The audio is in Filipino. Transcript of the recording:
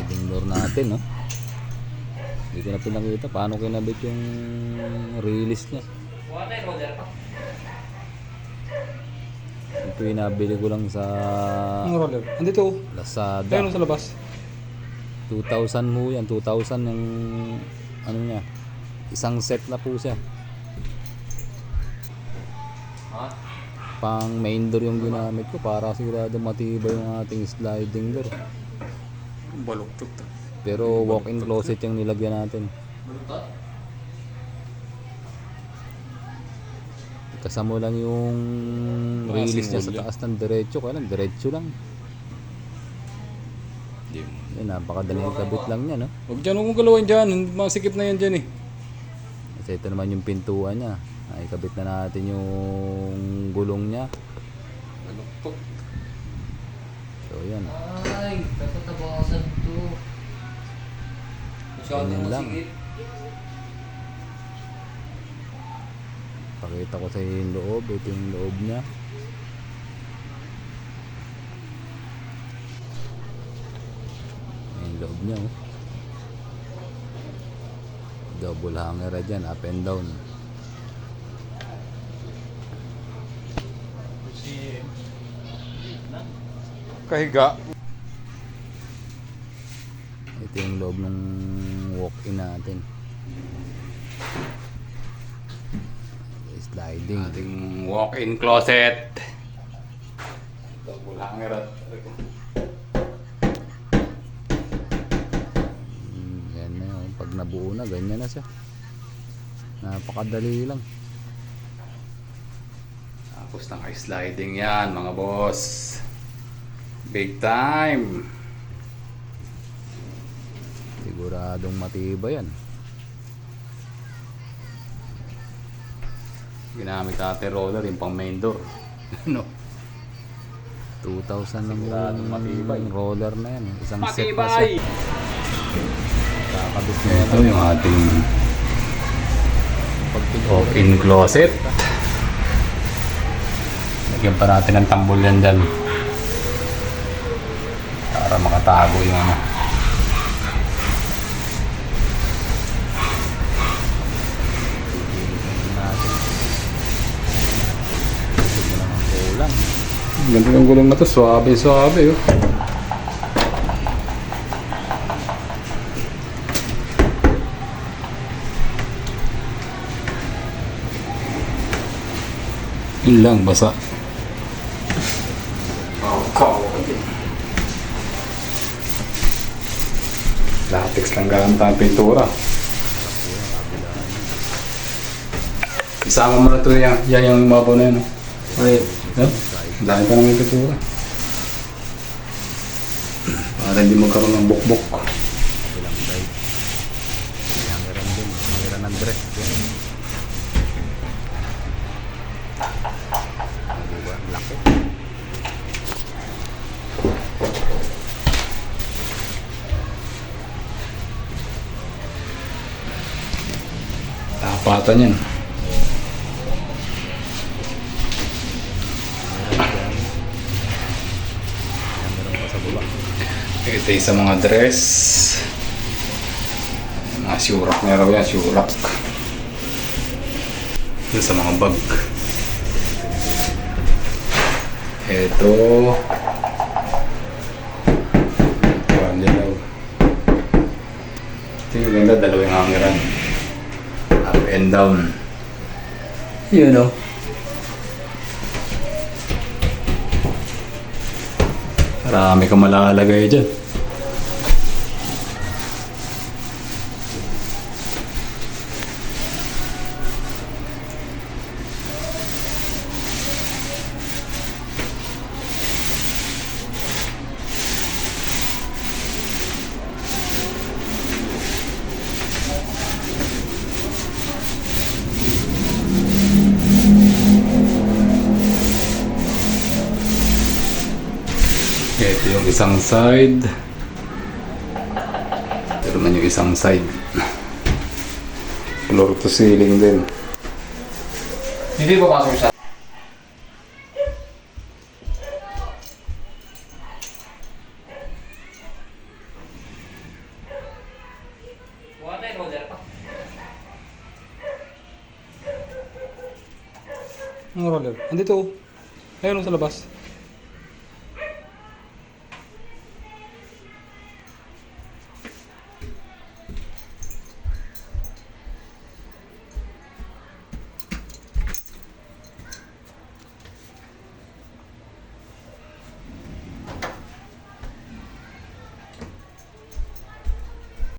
sliding door natin, no? Hindi ko na pinakita paano kinabit yung release niya. Ito yung nabili ko lang sa Ang roller. Andito. Lazada. Tayo sa labas. 2,000 mo yan. 2,000 yung ano niya. Isang set na po siya. Pang main door yung ginamit ko para sigurado matibay yung ating sliding door. Baluktot. Pero walk-in closet yung nilagyan natin. Kasama lang yung release niya sa taas ng diretso. Kaya lang, diretso lang. Yan, napakadaling kabit lang niya, no? Huwag dyan, huwag mong galawin dyan. Masikip na yan dyan eh. Kasi ito naman yung pintuan niya. Ay, kabit na natin yung gulong niya. Baluktot. So, yan. Ay, dapat nabawasan to. Ganyan lang. Pakita ko sa yung loob. Ito yung loob niya. Yung loob niya, oh. Double hanger dyan, up and down. Kahiga. Ito yung loob ng walk-in natin. Sliding. Ating walk-in closet. Double hanger at Yan na yun. Pag nabuo na, ganyan na siya. Napakadali lang. tapos naka-sliding yan mga boss. Big time. Siguradong matibay yan. Ginamit natin roller yung pang main door. No? 2,000 Siguradong matibay. ng roller na yan. Isang set na siya. Matibay! Kakabit na Ito yung ating walk-in closet. Lagyan pa natin ng tambol yan dyan. Para makatago yung ano. Ganda ng gulong na to, suabe-suabe oh. Yun lang, basa. Latex lang gamit ang pintura. Isama mo na ito yan yung mabaw na yun. Ay, Yan. Dahil pa naman yung pintura. Para hindi magkaroon ng bukbok. kabilang side. Hangeran din. Hangeran ng dress. Yan. Diba? Laki. Tapatan yan. Hangeran pa sa baba. Ito yung sa mga dress. Mga syurak na raw yan, syurak. Ito sa mga bag. Ito. Walilaw. Ito yung ganda, dalawang hangeran. Up and down. You know. Marami kang malalagay dyan. Ito yung isang side. Ito naman yung isang side. Floor to ceiling din. hindi ba pasok sa... Ang roller. Andito oh. Ayun oh, sa labas.